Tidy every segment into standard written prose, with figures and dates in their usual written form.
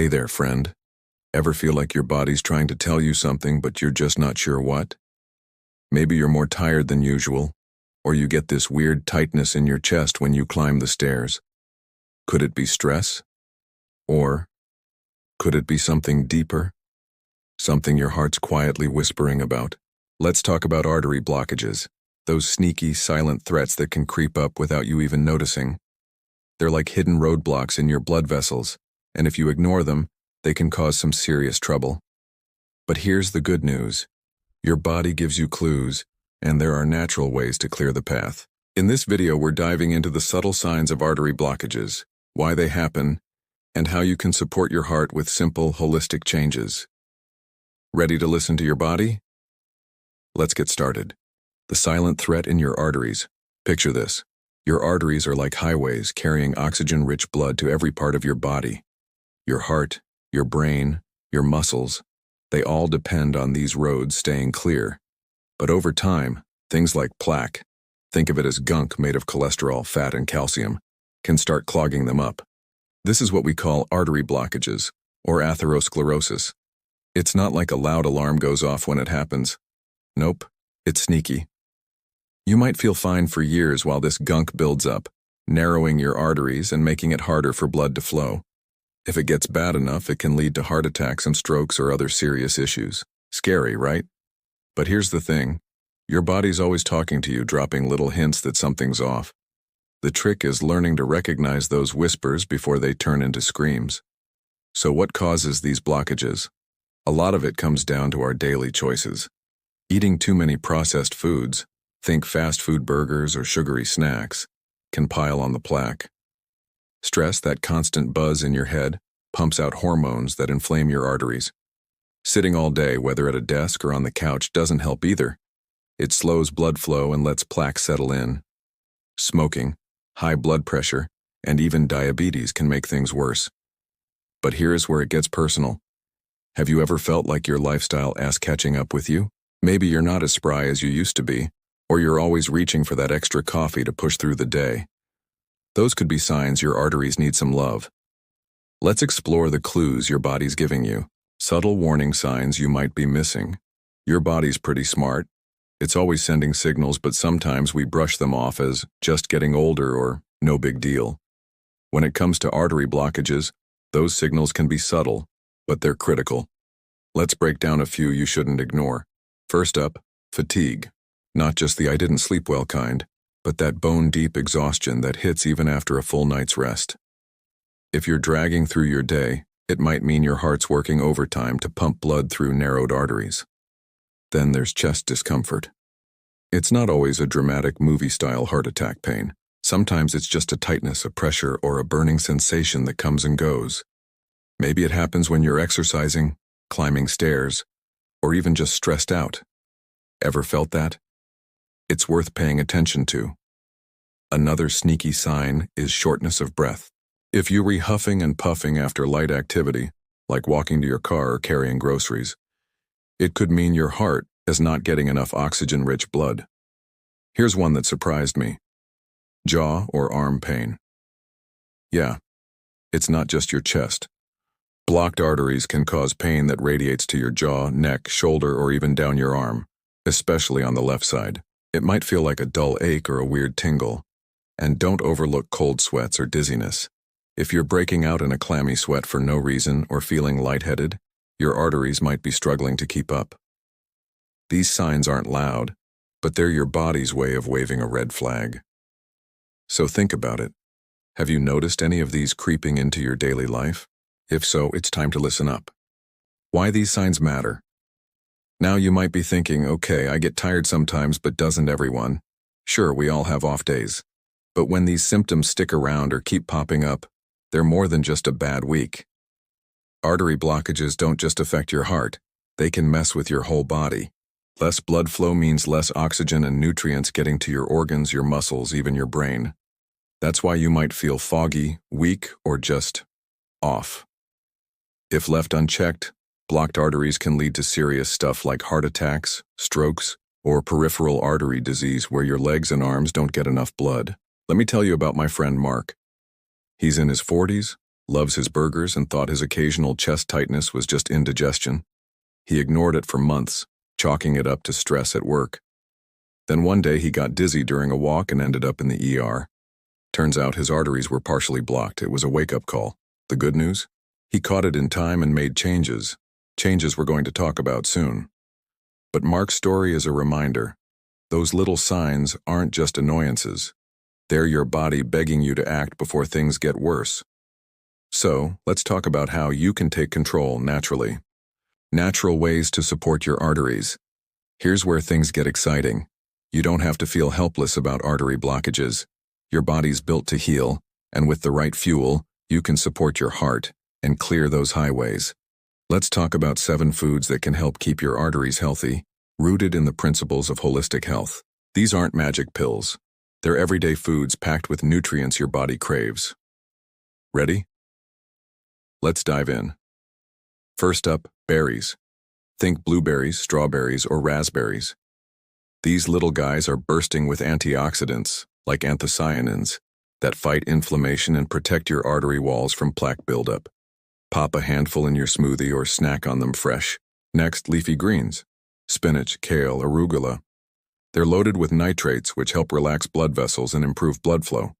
Hey there, friend. Ever feel like your body's trying to tell you something, but you're just not sure what? Maybe you're more tired than usual, or you get this weird tightness in your chest when you climb the stairs. Could it be stress? Or could it be something deeper? Something your heart's quietly whispering about? Let's talk about artery blockages, those sneaky, silent threats that can creep up without you even noticing. They're like hidden roadblocks in your blood vessels, and if you ignore them, they can cause some serious trouble. But here's the good news. Your body gives you clues, and there are natural ways to clear the path. In this video, we're diving into the subtle signs of artery blockages, why they happen, and how you can support your heart with simple, holistic changes. Ready to listen to your body? Let's get started. The silent threat in your arteries. Picture this. Your arteries are like highways carrying oxygen-rich blood to every part of your body. Your heart, your brain, your muscles, they all depend on these roads staying clear. But over time, things like plaque, think of it as gunk made of cholesterol, fat, and calcium, can start clogging them up. This is what we call artery blockages, or atherosclerosis. It's not like a loud alarm goes off when it happens. Nope, it's sneaky. You might feel fine for years while this gunk builds up, narrowing your arteries and making it harder for blood to flow. If it gets bad enough, it can lead to heart attacks and strokes or other serious issues. Scary, right? But here's the thing. Your body's always talking to you, dropping little hints that something's off. The trick is learning to recognize those whispers before they turn into screams. So what causes these blockages? A lot of it comes down to our daily choices. Eating too many processed foods, think fast food burgers or sugary snacks, can pile on the plaque. Stress, that constant buzz in your head, pumps out hormones that inflame your arteries. Sitting all day, whether at a desk or on the couch, doesn't help either. It slows blood flow and lets plaque settle in. Smoking, high blood pressure, and even diabetes can make things worse. But here's where it gets personal. Have you ever felt like your lifestyle is catching up with you? Maybe you're not as spry as you used to be, or you're always reaching for that extra coffee to push through the day. Those could be signs your arteries need some love. Let's explore the clues your body's giving you, subtle warning signs you might be missing. Your body's pretty smart. It's always sending signals, but sometimes we brush them off as just getting older or no big deal. When it comes to artery blockages, those signals can be subtle, but they're critical. Let's break down a few you shouldn't ignore. First up, fatigue. Not just the I didn't sleep well kind, but that bone-deep exhaustion that hits even after a full night's rest. If you're dragging through your day, it might mean your heart's working overtime to pump blood through narrowed arteries. Then there's chest discomfort. It's not always a dramatic movie-style heart attack pain. Sometimes it's just a tightness, a pressure, or a burning sensation that comes and goes. Maybe it happens when you're exercising, climbing stairs, or even just stressed out. Ever felt that? It's worth paying attention to. Another sneaky sign is shortness of breath. If you're huffing and puffing after light activity, like walking to your car or carrying groceries, it could mean your heart is not getting enough oxygen-rich blood. Here's one that surprised me. Jaw or arm pain. Yeah, it's not just your chest. Blocked arteries can cause pain that radiates to your jaw, neck, shoulder, or even down your arm, especially on the left side. It might feel like a dull ache or a weird tingle. And don't overlook cold sweats or dizziness. If you're breaking out in a clammy sweat for no reason or feeling lightheaded, your arteries might be struggling to keep up. These signs aren't loud, but they're your body's way of waving a red flag. So think about it. Have you noticed any of these creeping into your daily life? If so, it's time to listen up. Why these signs matter? Now you might be thinking, okay, I get tired sometimes, but doesn't everyone? Sure, we all have off days. But when these symptoms stick around or keep popping up, they're more than just a bad week. Artery blockages don't just affect your heart, they can mess with your whole body. Less blood flow means less oxygen and nutrients getting to your organs, your muscles, even your brain. That's why you might feel foggy, weak, or just off. If left unchecked, blocked arteries can lead to serious stuff like heart attacks, strokes, or peripheral artery disease where your legs and arms don't get enough blood. Let me tell you about my friend Mark. He's in his 40s, loves his burgers and thought his occasional chest tightness was just indigestion. He ignored it for months, chalking it up to stress at work. Then one day he got dizzy during a walk and ended up in the ER. Turns out his arteries were partially blocked. It was a wake-up call. The good news? He caught it in time and made changes. Changes we're going to talk about soon. But Mark's story is a reminder. Those little signs aren't just annoyances. They're your body begging you to act before things get worse. So, let's talk about how you can take control naturally. Natural ways to support your arteries. Here's where things get exciting. You don't have to feel helpless about artery blockages. Your body's built to heal, and with the right fuel, you can support your heart and clear those highways. Let's talk about 7 foods that can help keep your arteries healthy, rooted in the principles of holistic health. These aren't magic pills. They're everyday foods packed with nutrients your body craves. Ready? Let's dive in. First up, berries. Think blueberries, strawberries, or raspberries. These little guys are bursting with antioxidants, like anthocyanins, that fight inflammation and protect your artery walls from plaque buildup. Pop a handful in your smoothie or snack on them fresh. Next, leafy greens. Spinach, kale, arugula. They're loaded with nitrates, which help relax blood vessels and improve blood flow.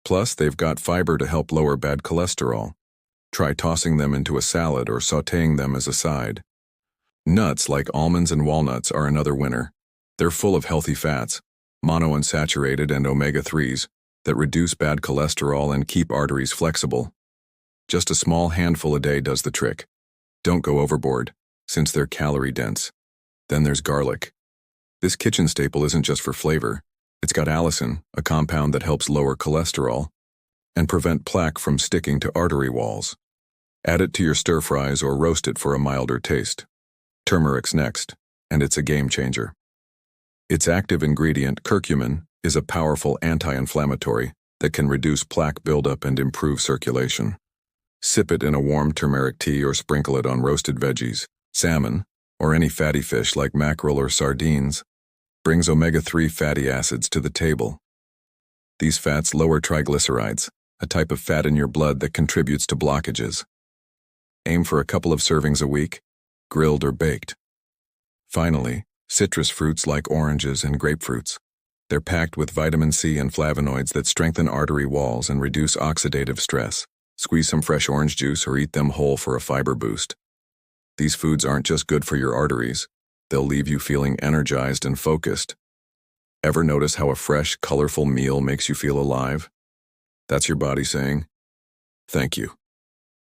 Plus, they've got fiber to help lower bad cholesterol. Try tossing them into a salad or sautéing them as a side. Nuts like almonds and walnuts are another winner. They're full of healthy fats, monounsaturated and omega-3s, that reduce bad cholesterol and keep arteries flexible. Just a small handful a day does the trick. Don't go overboard, since they're calorie-dense. Then there's garlic. This kitchen staple isn't just for flavor. It's got allicin, a compound that helps lower cholesterol and prevent plaque from sticking to artery walls. Add it to your stir-fries or roast it for a milder taste. Turmeric's next, and it's a game-changer. Its active ingredient, curcumin, is a powerful anti-inflammatory that can reduce plaque buildup and improve circulation. Sip it in a warm turmeric tea or sprinkle it on roasted veggies, salmon, or any fatty fish like mackerel or sardines. Brings omega-3 fatty acids to the table. These fats lower triglycerides, a type of fat in your blood that contributes to blockages. Aim for a couple of servings a week, grilled or baked. Finally, citrus fruits like oranges and grapefruits. They're packed with vitamin C and flavonoids that strengthen artery walls and reduce oxidative stress. Squeeze some fresh orange juice or eat them whole for a fiber boost. These foods aren't just good for your arteries. They'll leave you feeling energized and focused. Ever notice how a fresh, colorful meal makes you feel alive? That's your body saying, "Thank you."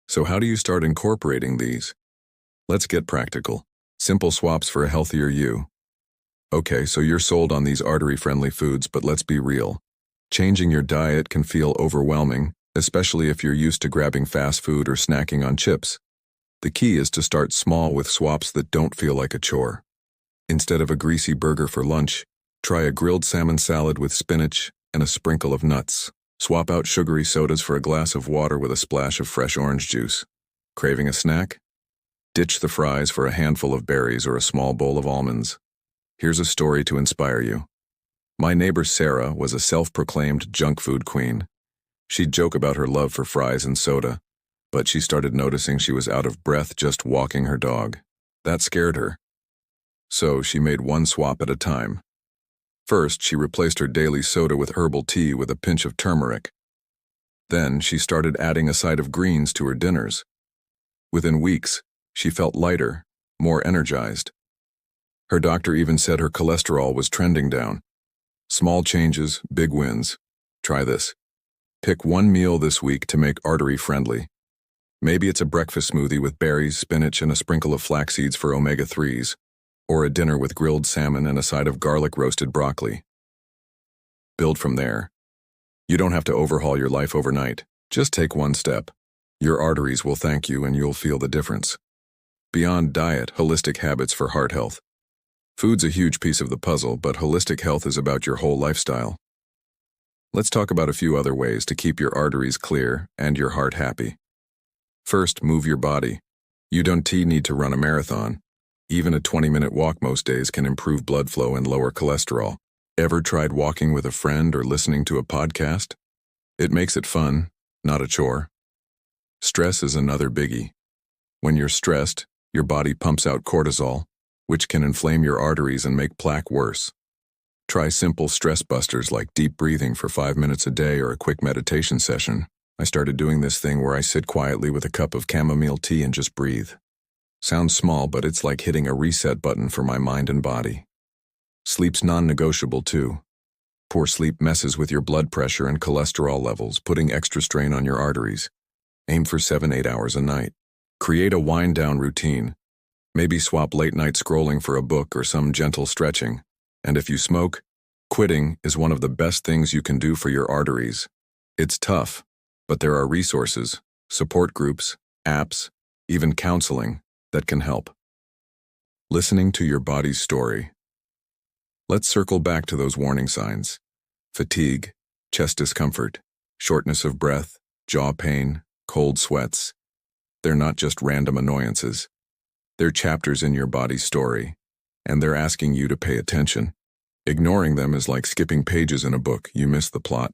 So how do you start incorporating these? Let's get practical. Simple swaps for a healthier you. Okay, so you're sold on these artery-friendly foods, but let's be real. Changing your diet can feel overwhelming, especially if you're used to grabbing fast food or snacking on chips. The key is to start small with swaps that don't feel like a chore. Instead of a greasy burger for lunch, try a grilled salmon salad with spinach and a sprinkle of nuts. Swap out sugary sodas for a glass of water with a splash of fresh orange juice. Craving a snack? Ditch the fries for a handful of berries or a small bowl of almonds. Here's a story to inspire you. My neighbor Sarah was a self-proclaimed junk food queen. She'd joke about her love for fries and soda, but she started noticing she was out of breath just walking her dog. That scared her. So she made one swap at a time. First, she replaced her daily soda with herbal tea with a pinch of turmeric. Then, she started adding a side of greens to her dinners. Within weeks, she felt lighter, more energized. Her doctor even said her cholesterol was trending down. Small changes, big wins. Try this. Pick one meal this week to make artery-friendly. Maybe it's a breakfast smoothie with berries, spinach, and a sprinkle of flax seeds for omega-3s, or a dinner with grilled salmon and a side of garlic-roasted broccoli. Build from there. You don't have to overhaul your life overnight. Just take one step. Your arteries will thank you and you'll feel the difference. Beyond diet, holistic habits for heart health. Food's a huge piece of the puzzle, but holistic health is about your whole lifestyle. Let's talk about a few other ways to keep your arteries clear and your heart happy. First, move your body. You don't need to run a marathon. Even a 20-minute walk most days can improve blood flow and lower cholesterol. Ever tried walking with a friend or listening to a podcast? It makes it fun, not a chore. Stress is another biggie. When you're stressed, your body pumps out cortisol, which can inflame your arteries and make plaque worse. Try simple stress busters like deep breathing for 5 minutes a day or a quick meditation session. I started doing this thing where I sit quietly with a cup of chamomile tea and just breathe. Sounds small, but it's like hitting a reset button for my mind and body. Sleep's non-negotiable too. Poor sleep messes with your blood pressure and cholesterol levels, putting extra strain on your arteries. Aim for 7-8 hours a night. Create a wind-down routine. Maybe swap late-night scrolling for a book or some gentle stretching. And if you smoke, quitting is one of the best things you can do for your arteries. It's tough, but there are resources, support groups, apps, even counseling that can help. Listening to your body's story. Let's circle back to those warning signs. Fatigue, chest discomfort, shortness of breath, jaw pain, cold sweats. They're not just random annoyances. They're chapters in your body's story, and they're asking you to pay attention. Ignoring them is like skipping pages in a book. You miss the plot.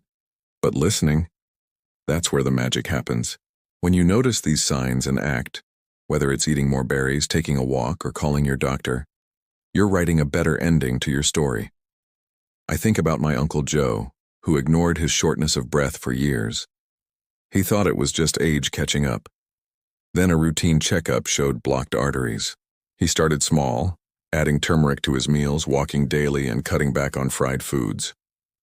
But listening, that's where the magic happens. When you notice these signs and act, whether it's eating more berries, taking a walk, or calling your doctor, you're writing a better ending to your story. I think about my Uncle Joe, who ignored his shortness of breath for years. He thought it was just age catching up. Then a routine checkup showed blocked arteries. He started small, adding turmeric to his meals, walking daily, and cutting back on fried foods.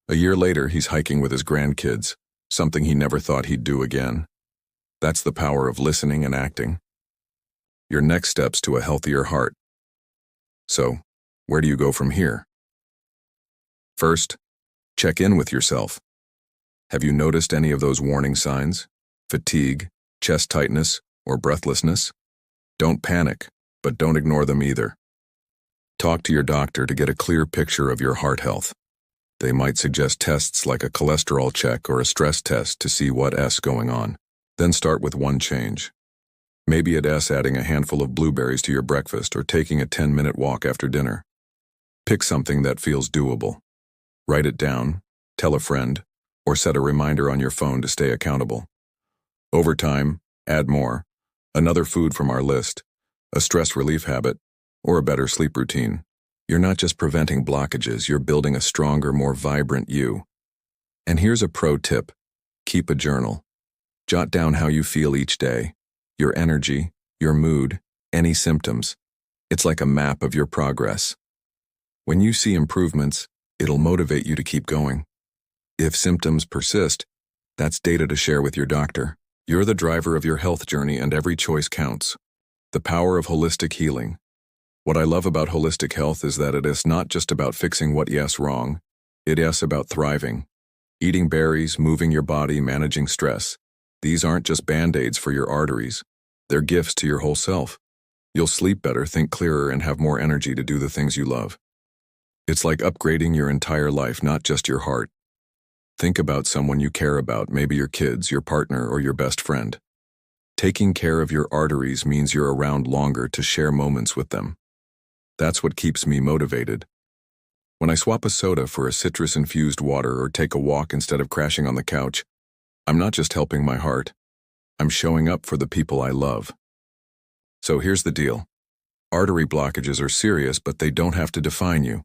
A year later, he's hiking with his grandkids, something he never thought he'd do again. That's the power of listening and acting. Your next steps to a healthier heart. So, where do you go from here? First, check in with yourself. Have you noticed any of those warning signs? Fatigue, chest tightness, or breathlessness? Don't panic, but don't ignore them either. Talk to your doctor to get a clear picture of your heart health. They might suggest tests like a cholesterol check or a stress test to see what's going on. Then start with one change. Maybe it's adding a handful of blueberries to your breakfast or taking a 10-minute walk after dinner. Pick something that feels doable. Write it down, tell a friend, or set a reminder on your phone to stay accountable. Over time, add more. Another food from our list, a stress relief habit, or a better sleep routine. You're not just preventing blockages, you're building a stronger, more vibrant you. And here's a pro tip. Keep a journal. Jot down how you feel each day, your energy, your mood, any symptoms. It's like a map of your progress. When you see improvements, it'll motivate you to keep going. If symptoms persist, that's data to share with your doctor. You're the driver of your health journey, and every choice counts. The power of holistic healing. What I love about holistic health is that it is not just about fixing what's wrong. It is about thriving. Eating berries, moving your body, managing stress. These aren't just band-aids for your arteries. They're gifts to your whole self. You'll sleep better, think clearer, and have more energy to do the things you love. It's like upgrading your entire life, not just your heart. Think about someone you care about, maybe your kids, your partner, or your best friend. Taking care of your arteries means you're around longer to share moments with them. That's what keeps me motivated. When I swap a soda for a citrus-infused water or take a walk instead of crashing on the couch, I'm not just helping my heart. I'm showing up for the people I love. So here's the deal. Artery blockages are serious, but they don't have to define you.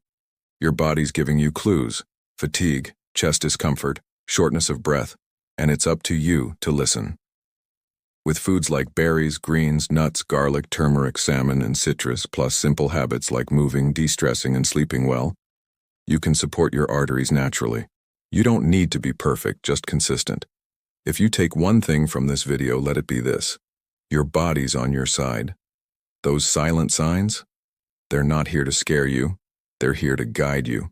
Your body's giving you clues: fatigue, chest discomfort, shortness of breath, and it's up to you to listen. With foods like berries, greens, nuts, garlic, turmeric, salmon, and citrus, plus simple habits like moving, de-stressing, and sleeping well, you can support your arteries naturally. You don't need to be perfect, just consistent. If you take one thing from this video, let it be this: your body's on your side. Those silent signs? They're not here to scare you. They're here to guide you.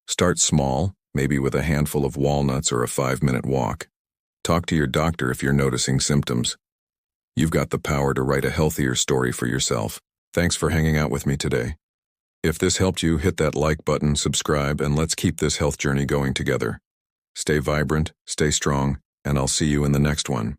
Start small, maybe with a handful of walnuts or a 5-minute walk. Talk to your doctor if you're noticing symptoms. You've got the power to write a healthier story for yourself. Thanks for hanging out with me today. If this helped you, hit that like button, subscribe, and let's keep this health journey going together. Stay vibrant, stay strong, and I'll see you in the next one.